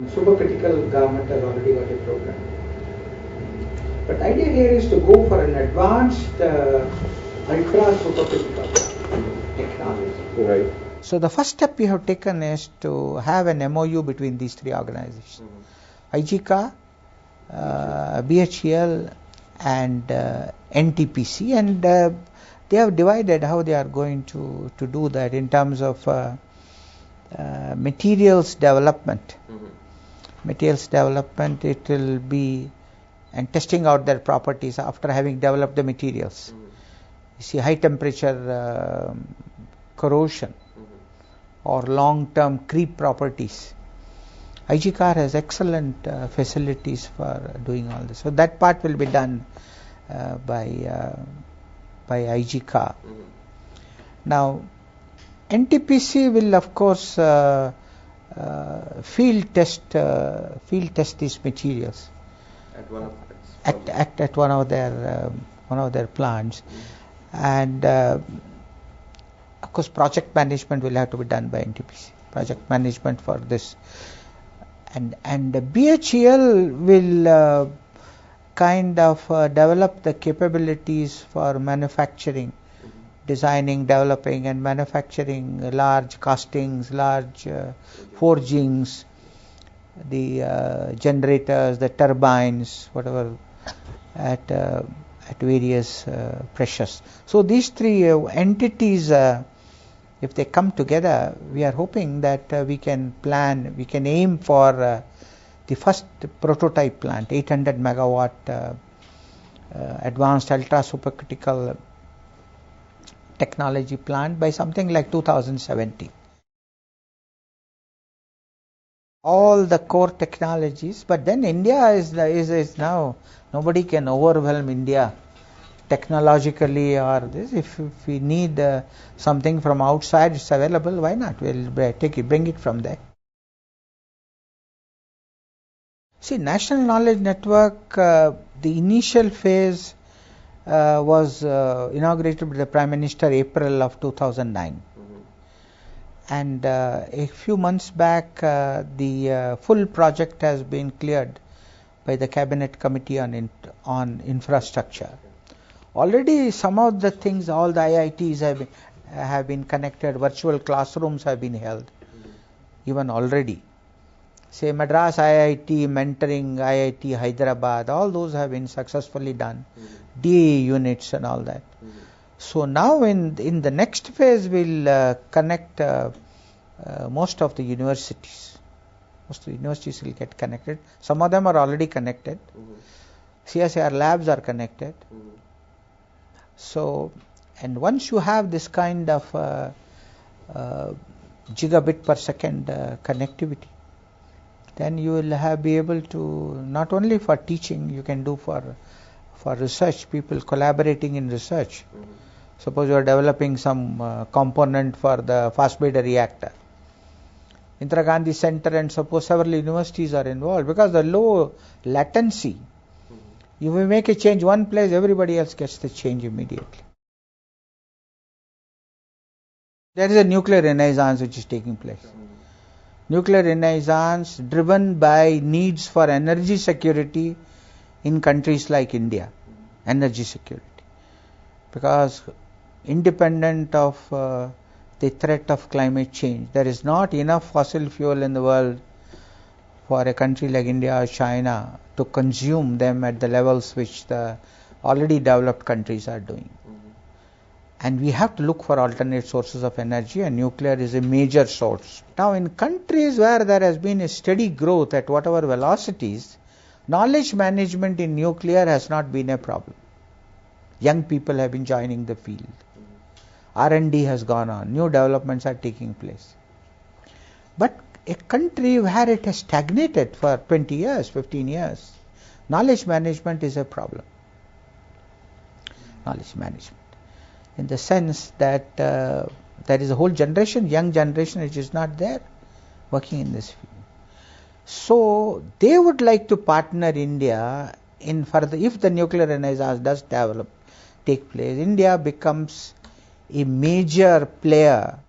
Supercritical government has already got a program. But the idea here is to go for an advanced ultra supercritical technology. Right. So the first step we have taken is to have an MOU between these three organizations. IGCA, BHEL and NTPC, and they have divided how they are going to do that in terms of materials development. Materials development, it will be and testing out their properties after having developed the materials. You see, high temperature corrosion or long-term creep properties. IGCAR has excellent facilities for doing all this. So that part will be done by IGCAR. Now, NTPC will of course field test these materials at one of their plants, and of course project management will have to be done by NTPC. Project management for this, and BHEL will kind of develop the capabilities for manufacturing, designing, developing and manufacturing large castings, large forgings, the generators, the turbines, whatever, at various pressures. So these three entities, if they come together, we are hoping that we can aim for the first prototype plant, 800 megawatt advanced ultra supercritical technology plant by something like 2017. All the core technologies, but then India is now, nobody can overwhelm India technologically or this. If we need something from outside, it's available, why not? We'll bring it from there. See, National Knowledge Network, the initial phase was inaugurated by the Prime Minister April of 2009. And a few months back, the full project has been cleared by the Cabinet Committee on Infrastructure. Already some of the things, all the IITs have been connected, virtual classrooms have been held, even already. Say Madras IIT mentoring IIT Hyderabad, all those have been successfully done. DA units and all that. So now in the next phase we'll connect most of the universities. Most of the universities will get connected. Some of them are already connected. CSIR labs are connected. So, and once you have this kind of gigabit per second connectivity, then you will be able to, not only for teaching, you can do for research, people collaborating in research. Suppose you are developing some component for the fast breeder reactor. Indira Gandhi Center and suppose several universities are involved, because the low latency, if we make a change one place, everybody else gets the change immediately. There is a nuclear renaissance which is taking place. Nuclear renaissance driven by needs for energy security in countries like India. Energy security. Because independent of the threat of climate change, there is not enough fossil fuel in the world for a country like India or China to consume them at the levels which the already developed countries are doing. And we have to look for alternate sources of energy, and nuclear is a major source. Now in countries where there has been a steady growth at whatever velocities, knowledge management in nuclear has not been a problem. Young people have been joining the field. R&D has gone on. New developments are taking place. But a country where it has stagnated for 20 years, 15 years, knowledge management is a problem. Knowledge management. In the sense that there is a whole generation, young generation, which is not there working in this field. So they would like to partner India in further, if the nuclear renaissance does take place, India becomes a major player